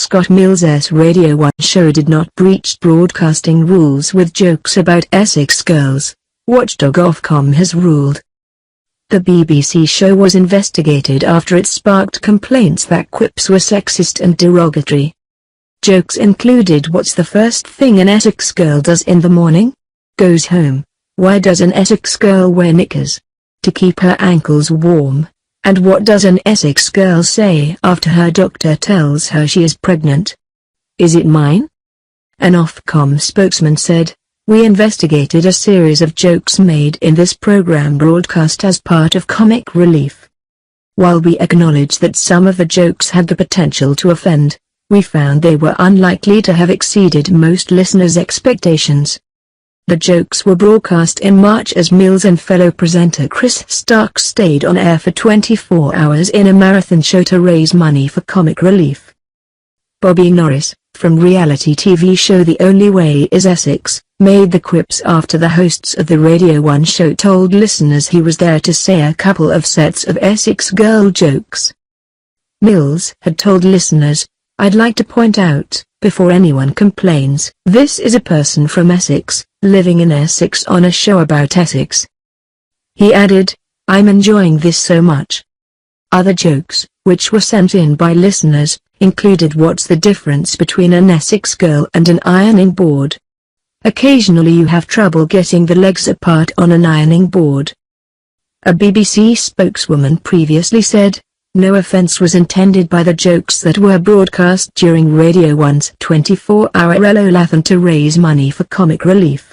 Scott Mills's Radio 1 show did not breach broadcasting rules with jokes about Essex Girls, watchdog Ofcom has ruled. The BBC show was investigated after it sparked complaints that quips were sexist and derogatory. Jokes included "What's the first thing an Essex girl does in the morning? Goes home. Why does an Essex girl wear knickers? To keep her ankles warm. And what does an Essex girl say after her doctor tells her she is pregnant? Is it mine?" An Ofcom spokesman said, "We investigated a series of jokes made in this program broadcast as part of comic relief. While we acknowledge that some of the jokes had the potential to offend, we found they were unlikely to have exceeded most listeners' expectations." The jokes were broadcast in March as Mills and fellow presenter Chris Stark stayed on air for 24 hours in a marathon show to raise money for comic relief. Bobby Norris, from reality TV show The Only Way is Essex, made the quips after the hosts of the Radio 1 show told listeners he was there to say a couple of sets of Essex girl jokes. Mills had told listeners, "I'd like to point out, before anyone complains, this is a person from Essex, living in Essex on a show about Essex." He added, "I'm enjoying this so much." Other jokes, which were sent in by listeners, included "What's the difference between an Essex girl and an ironing board? Occasionally you have trouble getting the legs apart on an ironing board." A BBC spokeswoman previously said, "No offence was intended by the jokes that were broadcast during Radio 1's 24-hour relolathon to raise money for comic relief.